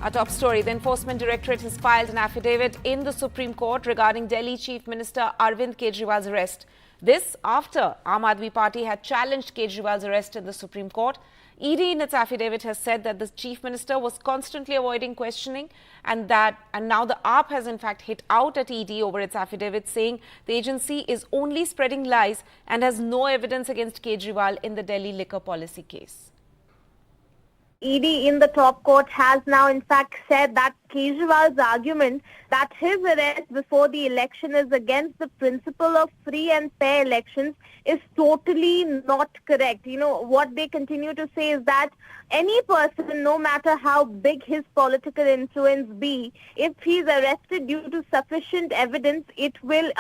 Our top story, the Enforcement Directorate has filed an affidavit in the Supreme Court regarding Delhi Chief Minister Arvind Kejriwal's arrest. This after Aam Aadmi Party had challenged Kejriwal's arrest in the Supreme Court. ED in its affidavit has said that the Chief Minister was constantly avoiding questioning and now the AAP has in fact hit out at ED over its affidavit, saying the agency is only spreading lies and has no evidence against Kejriwal in the Delhi liquor policy case. ED in the top court has now in fact said that Kejriwal's argument that his arrest before the election is against the principle of free and fair elections is totally not correct. You know, what they continue to say is that any person, no matter how big his political influence be, if he's arrested due to sufficient evidence, it will,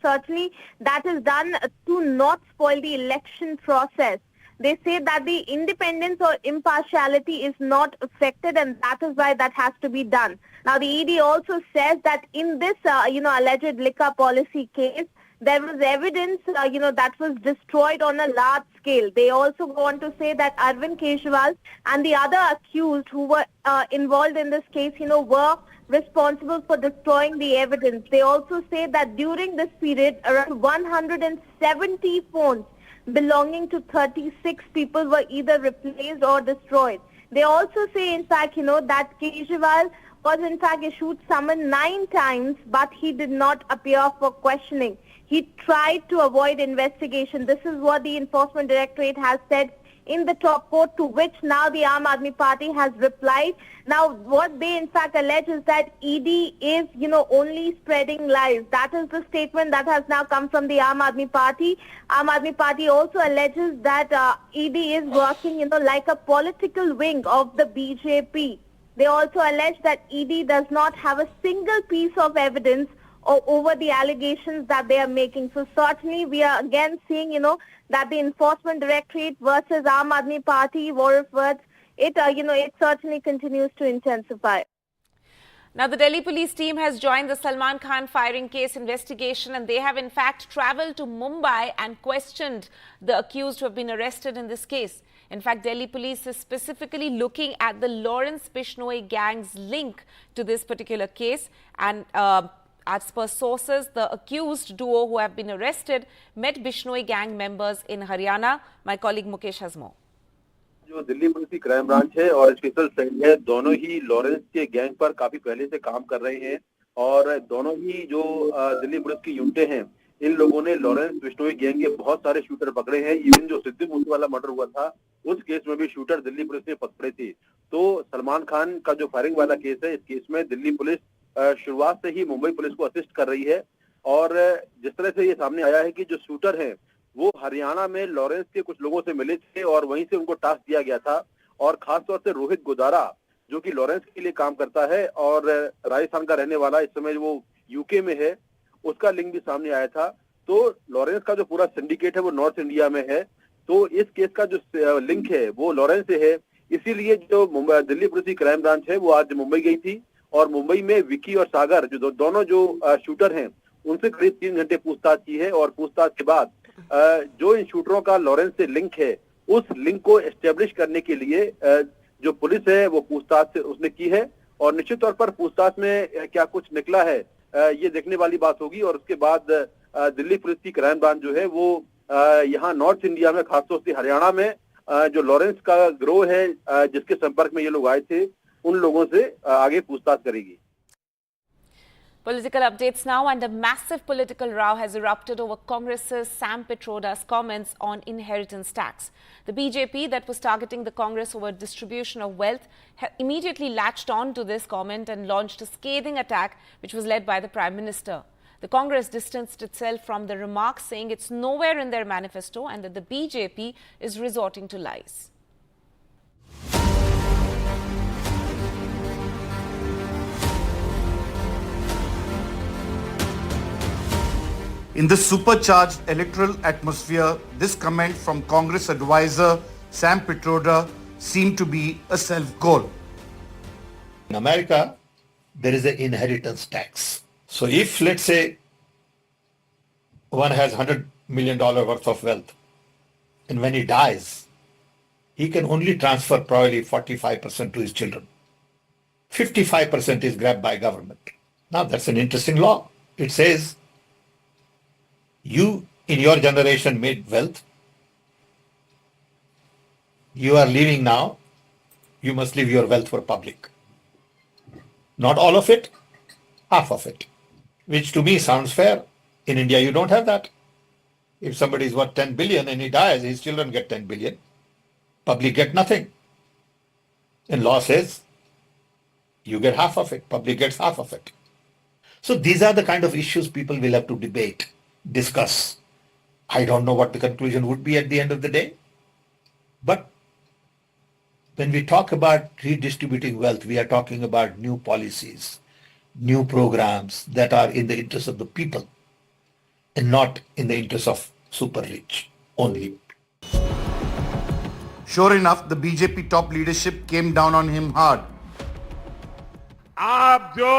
certainly that is done to not spoil the election process. They say that the independence or impartiality is not affected, and that is why that has to be done. Now, the ED also says that in this, alleged liquor policy case, there was evidence, that was destroyed on a large scale. They also go on to say that Arvind Kejriwal and the other accused who were involved in this case, were responsible for destroying the evidence. They also say that during this period, around 170 phones belonging to 36 people were either replaced or destroyed. They also say, in fact, that Kejriwal was in fact issued summon 9 times, but he did not appear for questioning. He tried to avoid investigation. This is what the Enforcement Directorate has said in the top court, to which now the Aam Aadmi Party has replied. Now, what they in fact allege is that ED is, only spreading lies. That is the statement that has now come from the Aam Aadmi Party. Aam Aadmi Party also alleges that ED is working, like a political wing of the BJP. They also allege that ED does not have a single piece of evidence over the allegations that they are making. So certainly we are again seeing, that the Enforcement Directorate versus Aam Aadmi Party war of words, it certainly continues to intensify. Now, the Delhi police team has joined the Salman Khan firing case investigation, and they have in fact travelled to Mumbai and questioned the accused who have been arrested in this case. In fact, Delhi police is specifically looking at the Lawrence Bishnoi gang's link to this particular case, and as per sources, the accused duo who have been arrested met Bishnoi gang members in Haryana. My colleague Mukesh has more. जो Delhi police की crime branch है और special cell है, दोनों ही Lawrence के gang पर काफी पहले से काम कर रहे हैं और दोनों ही जो दिल्ली पुलिस की यूनिटें हैं, इन लोगों ने लॉरेंस बिश्नोई गैंग के बहुत सारे शूटर पकड़े हैं। इवन जो सिद्धू मूसे वाला मर्डर हुआ था, उस केस में भी शूटर दिल्ली पुलिस ने पकड़े थे। तो सलमान खान का जो फायरिंग वाला केस है, इस केस में दिल्ली पुलिस शुरुआत से ही मुंबई पुलिस को असिस्ट कर रही है और जिस तरह से ये सामने आया है कि जो शूटर हैं वो हरियाणा में लॉरेंस के कुछ लोगों से मिले थे और वहीं से उनको टास्क दिया गया था और खासतौर से रोहित गुदारा जो कि लॉरेंस के लिए काम करता है और राजस्थान का रहने वाला, इस समय वो यूके में है, उसका लिंक भी सामने आया था। तो लॉरेंस का जो पूरा सिंडिकेट है वो नॉर्थ इंडिया में है, तो इस केस का जो लिंक है वो लॉरेंस से है। इसीलिए जो दिल्ली पुलिस की क्राइम ब्रांच है वो आज मुंबई गई थी और मुंबई में विकी और सागर जो दोनों जो शूटर हैं उनसे करीब 3 घंटे पूछताछ की है और पूछताछ के बाद जो इन शूटरों का लॉरेंस से लिंक है, उस लिंक को एस्टेब्लिश करने के लिए जो पुलिस है वो पूछताछ से उसने की है और निश्चित तौर पर पूछताछ में क्या कुछ निकला है ये देखने वाली बात होगी। और उसके बाद दिल्ली पुलिस की क्राइम ब्रांच जो है वो यहाँ नॉर्थ इंडिया में, खासतौर से हरियाणा में जो लॉरेंस का गिरोह है जिसके संपर्क में ये लोग आए थे, उन लोगों से आगे पूछताछ करेगी। Political updates now, and a massive political row has erupted over Congress's Sam Pitroda's comments on inheritance tax. The BJP, that was targeting the Congress over distribution of wealth, immediately latched on to this comment and launched a scathing attack which was led by the Prime Minister. The Congress distanced itself from the remarks, saying it's nowhere in their manifesto and that the BJP is resorting to lies. In this supercharged electoral atmosphere, this comment from Congress advisor Sam Pitroda seemed to be a self-goal. In America, there is an inheritance tax. So if, let's say, one has $100 million worth of wealth, and when he dies, he can only transfer probably 45% to his children. 55% is grabbed by government. Now that's an interesting law. It says you in your generation made wealth. You are leaving now. You must leave your wealth for public. Not all of it, half of it, which to me sounds fair. In India, you don't have that. If somebody is worth 10 billion and he dies, his children get 10 billion. Public get nothing. And law says you get half of it, public gets half of it. So these are the kind of issues people will have to debate, discuss. I don't know what the conclusion would be at the end of the day. But when we talk about redistributing wealth, we are talking about new policies, new programs that are in the interest of the people and not in the interest of super rich only. Sure enough, the BJP top leadership came down on him hard. आप जो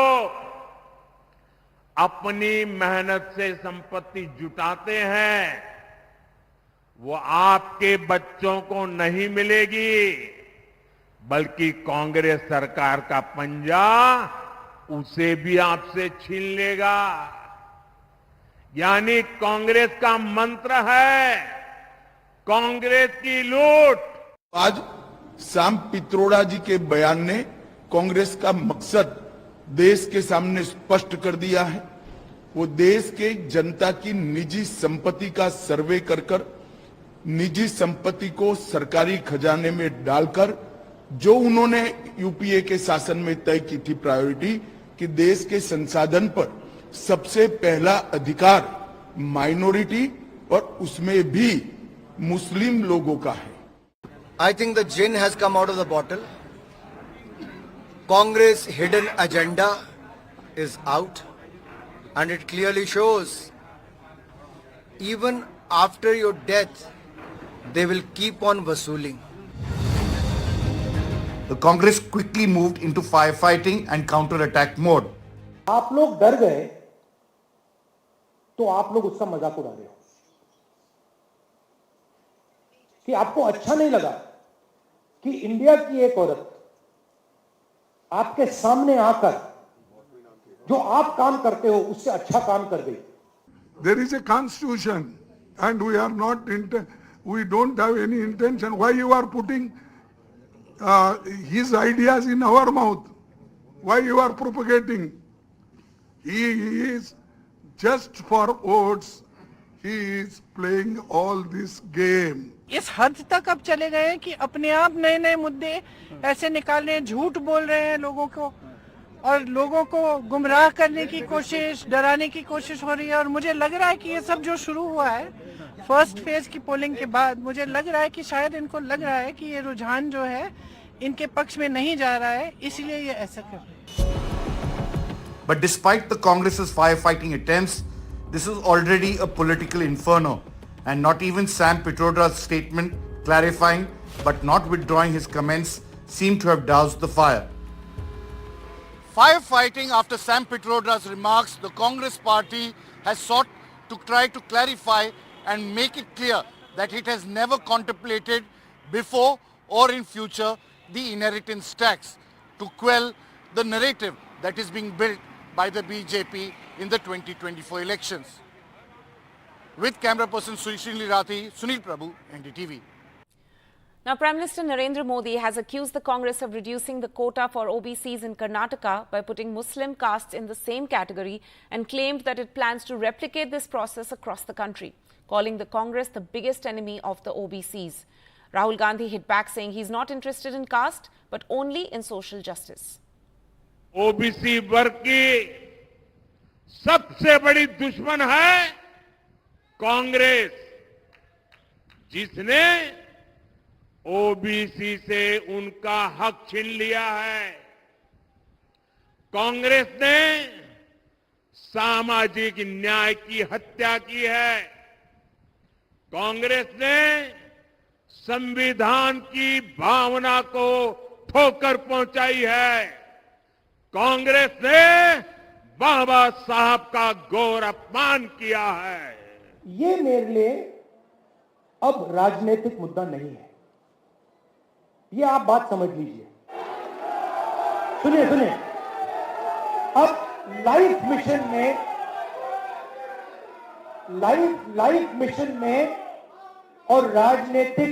अपनी मेहनत से संपत्ति जुटाते हैं वो आपके बच्चों को नहीं मिलेगी, बल्कि कांग्रेस सरकार का पंजा उसे भी आपसे छीन लेगा। यानी कांग्रेस का मंत्र है कांग्रेस की लूट। आज सैम पित्रोड़ा जी के बयान ने कांग्रेस का मकसद देश के सामने स्पष्ट कर दिया है। वो देश के जनता की निजी संपत्ति का सर्वे कर निजी संपत्ति को सरकारी खजाने में डालकर जो उन्होंने यूपीए के शासन में तय की थी प्रायोरिटी कि देश के संसाधन पर सबसे पहला अधिकार माइनॉरिटी और उसमें भी मुस्लिम लोगों का है। I think the gin has come out of the bottle. Congress hidden agenda is out, and it clearly shows even after your death they will keep on vasooling. The Congress quickly moved into firefighting and counter-attack mode. आप लोग डर गए तो आप लोग उसका मजाक उड़ा रहे हो कि आपको अच्छा नहीं लगा कि इंडिया की एक औरत आपके सामने आकर जो आप काम करते हो उससे अच्छा काम कर गई। There is a constitution and we don't have any intention. Why you are putting his ideas in our mouth? Why you are propagating? He is just for votes. He is playing all this game. इस हद तक अब चले गए हैं कि अपने आप नए नए मुद्दे ऐसे निकाल रहे हैं, झूठ बोल रहे हैं लोगों को और लोगों को गुमराह करने की कोशिश, डराने की कोशिश हो रही है। और मुझे लग रहा है कि ये सब जो शुरू हुआ है फर्स्ट फेज की पोलिंग के बाद, मुझे लग रहा है कि शायद इनको लग रहा है कि ये रुझान जो है इनके पक्ष में नहीं जा रहा है, इसलिए ये ऐसा कर रहे हैं। But despite the Congress's firefighting attempts, this is already a political inferno, and not even Sam Pitroda's statement clarifying but not withdrawing his comments seem to have doused the fire. Firefighting after Sam Pitroda's remarks, the Congress party has sought to try to clarify and make it clear that it has never contemplated before or in future the inheritance tax to quell the narrative that is being built by the BJP in the 2024 elections. With camera person Srinil Rathi, Sunil Prabhu, NDTV. Now, Prime Minister Narendra Modi has accused the Congress of reducing the quota for OBCs in Karnataka by putting Muslim castes in the same category and claimed that it plans to replicate this process across the country, calling the Congress the biggest enemy of the OBCs. Rahul Gandhi hit back saying he's not interested in caste but only in social justice. OBC वर्ग की सबसे बड़ी दुश्मन है कांग्रेस, जिसने OBC से उनका हक छीन लिया है। कांग्रेस ने सामाजिक न्याय की हत्या की है। कांग्रेस ने संविधान की भावना को ठोकर पहुंचाई है। कांग्रेस ने बाबा साहब का घोर अपमान किया है। ये मेरे लिए अब राजनीतिक मुद्दा नहीं है, ये आप बात समझ लीजिए। सुनिए सुनिए, अब लाइफ मिशन में और राजनीति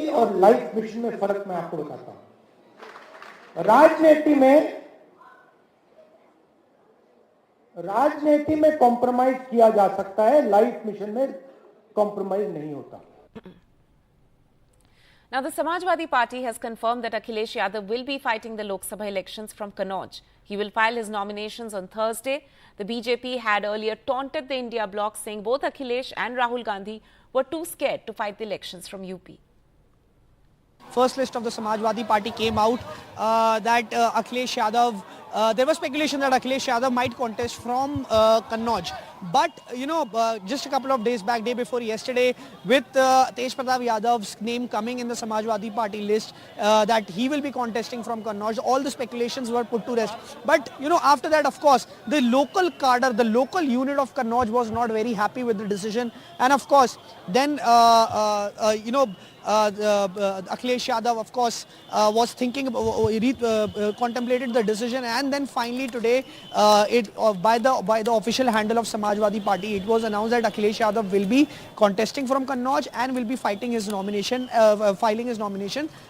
और लाइफ मिशन में फर्क मैं आपको बताता हूं। राजनीति में कॉम्प्रोमाइज किया जा सकता है, लाइफ मिशन में कॉम्प्रोमाइज नहीं होता। Now, the Samajwadi Party has confirmed that Akhilesh Yadav will be fighting the Lok Sabha elections from Kannauj. He will file his nominations on Thursday. The BJP had earlier taunted the India bloc, saying both Akhilesh and Rahul Gandhi were too scared to fight the elections from UP. First list of the Samajwadi Party came out that Akhilesh Yadav, there was speculation that Akhilesh Yadav might contest from Kannauj. But, just a couple of days back, day before yesterday, with Tej Pratap Yadav's name coming in the Samajwadi Party list, that he will be contesting from Kannauj, all the speculations were put to rest. But, after that, of course, the local cadre, the local unit of Kannauj was not very happy with the decision. And, of course, then, Akhilesh Yadav, of course, was thinking, contemplated the decision, and then finally today, by the official handle of Samajwadi Party, it was announced that Akhilesh Yadav will be contesting from Kannauj and will be filing his nomination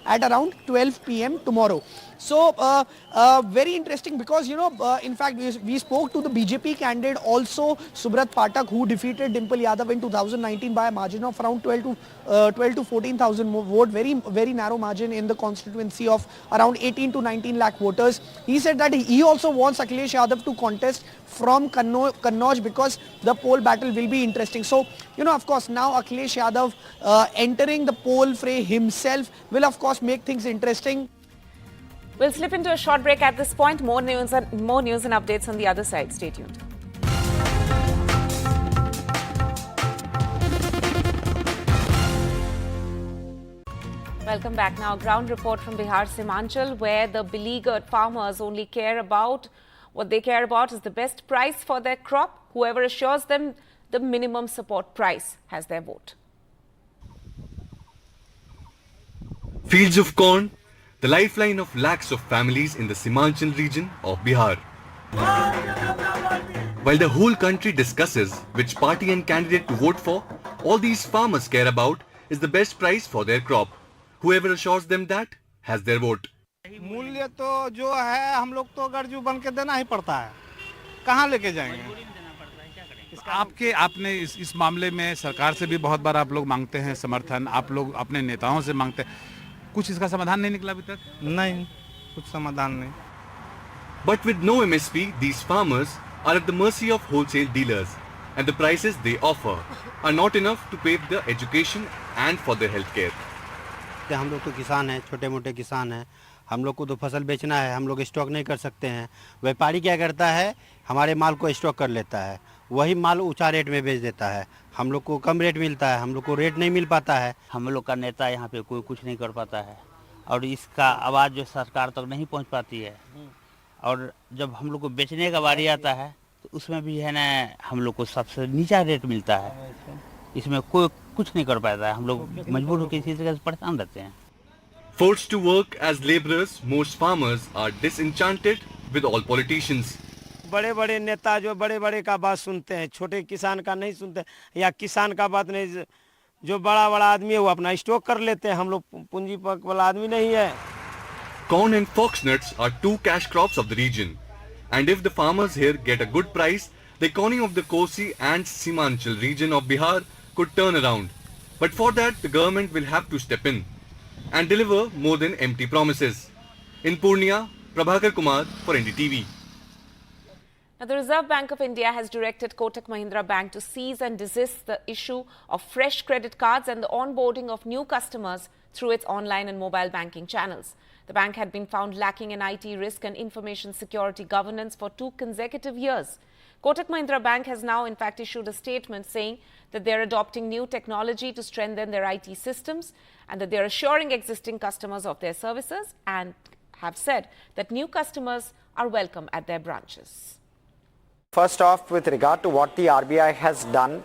at around 12 p.m. tomorrow. So, very interesting because, in fact, we spoke to the BJP candidate also, Subrat Pathak, who defeated Dimple Yadav in 2019 by a margin of around 12 to 14,000 vote, very narrow margin in the constituency of around 18 to 19 lakh voters. He said that he also wants Akhilesh Yadav to contest from Kannauj because the poll battle will be interesting. So, of course, now Akhilesh Yadav entering the poll fray himself will, of course, make things interesting. We'll slip into a short break at this point. More news and updates on the other side. Stay tuned. Welcome back. Now, ground report from Bihar Simhanchal, where the beleaguered farmers only care about what they care about is the best price for their crop. Whoever assures them the minimum support price has their vote. Fields of corn, the lifeline of lakhs of families in the Simhanchal region of Bihar. While the whole country discusses which party and candidate to vote for, all these farmers care about is the best price for their crop. Whoever assures them that has their vote. मूल्य तो जो है हम लोग तो गरजू बन के देना ही पड़ता है, कहाँ लेके जाएंगे? आपने इस मामले में सरकार से भी बहुत बार आप लोग मांगते हैं समर्थन, आप लोग अपने नेताओं से मांगते हैं, कुछ इसका समाधान नहीं निकला अभी तक? नहीं, कुछ समाधान नहीं. But with no MSP, these farmers are at the mercy of wholesale dealers, and the prices they offer are not enough to pay their education and for their healthcare. हम लोग तो किसान हैं, छोटे मोटे किसान हैं, हम लोग को तो फसल बेचना है, हम लोग स्टॉक नहीं कर सकते हैं. व्यापारी क्या करता है, हमारे माल को स्टॉक कर लेता है, वही माल ऊंचा रेट में बेच देता है, हम लोग को कम रेट मिलता है, हम लोग को रेट नहीं मिल पाता है. हम लोग का नेता यहाँ पे कोई कुछ नहीं कर पाता है और इसका आवाज़ जो सरकार तक नहीं पहुँच पाती है. और जब हम लोग को बेचने का बारी आता है तो उसमें भी है ना, हम लोग को सबसे नीचा रेट मिलता है. इसमें कोई कुछ नहीं कर पाता है, हम लोग मजबूर होकर इसी तरह से परेशान रहते हैं. Forced to work as laborers, most farmers are disenchanted with all politicians. बड़े बड़े नेता जो बड़े बड़े का बात सुनते हैं, छोटे किसान का नहीं सुनते, या किसान का बात नहीं, जो बड़ा बड़ा आदमी है वो अपना स्टॉक कर लेते हैं. हम लोग पूंजीपति वाला आदमी नहीं है. Corn and foxnuts are two cash crops of the region, and if the farmers here get a good price, the economy of the Kosi and Simhanchal region of Bihar could turn around. But for that, the government will have to step in and deliver more than empty promises. In Purnia, Prabhakar Kumar for NDTV. Now, the Reserve Bank of India has directed Kotak Mahindra Bank to cease and desist the issue of fresh credit cards and the onboarding of new customers through its online and mobile banking channels. The bank had been found lacking in IT risk and information security governance for 2 consecutive years. Kotak Mahindra Bank has now, in fact, issued a statement saying that they are adopting new technology to strengthen their IT systems and that they are assuring existing customers of their services and have said that new customers are welcome at their branches. First off, with regard to what the RBI has done,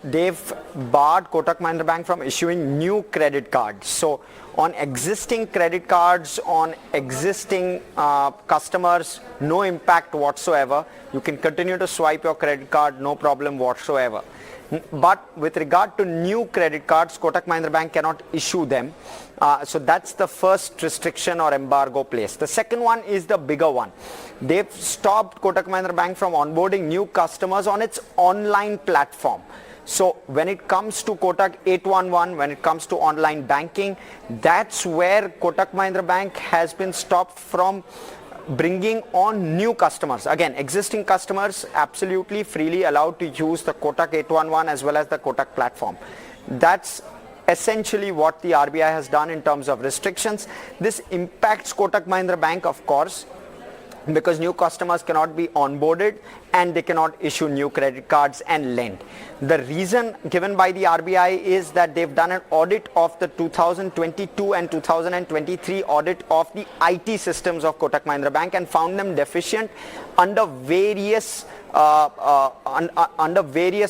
they've barred Kotak Mahindra Bank from issuing new credit cards. So on existing credit cards, on existing customers, no impact whatsoever. You can continue to swipe your credit card, no problem whatsoever. But with regard to new credit cards, Kotak Mahindra Bank cannot issue them. So that's the first restriction or embargo placed. The second one is the bigger one. They've stopped Kotak Mahindra Bank from onboarding new customers on its online platform. So when it comes to Kotak 811, when it comes to online banking, that's where Kotak Mahindra Bank has been stopped from bringing on new customers. Again, existing customers absolutely freely allowed to use the Kotak 811 as well as the Kotak platform. That's essentially what the RBI has done in terms of restrictions. This impacts Kotak Mahindra Bank, of course, because new customers cannot be onboarded and they cannot issue new credit cards and lend. The reason given by the RBI is that they've done an audit of the 2022 and 2023 audit of the IT systems of Kotak Mahindra Bank and found them deficient under various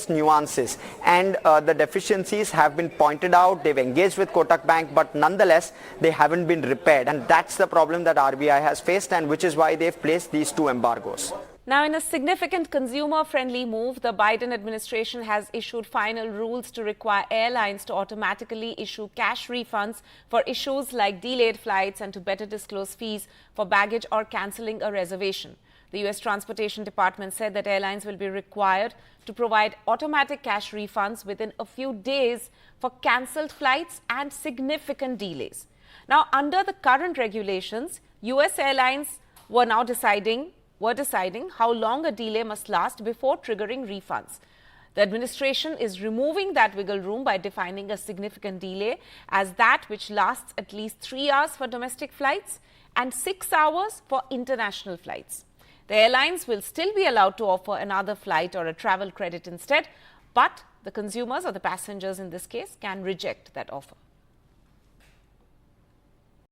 nuances, and the deficiencies have been pointed out. They've engaged with Kotak Bank, but nonetheless they haven't been repaired, and that's the problem that RBI has faced, and which is why they've placed these two embargoes. Now, in a significant consumer-friendly move, the Biden administration has issued final rules to require airlines to automatically issue cash refunds for issues like delayed flights and to better disclose fees for baggage or cancelling a reservation. The U.S. Transportation Department said that airlines will be required to provide automatic cash refunds within a few days for cancelled flights and significant delays. Now, under the current regulations, U.S. airlines were deciding how long a delay must last before triggering refunds. The administration is removing that wiggle room by defining a significant delay as that which lasts at least 3 hours for domestic flights and 6 hours for international flights. The airlines will still be allowed to offer another flight or a travel credit instead, but the consumers or the passengers in this case can reject that offer.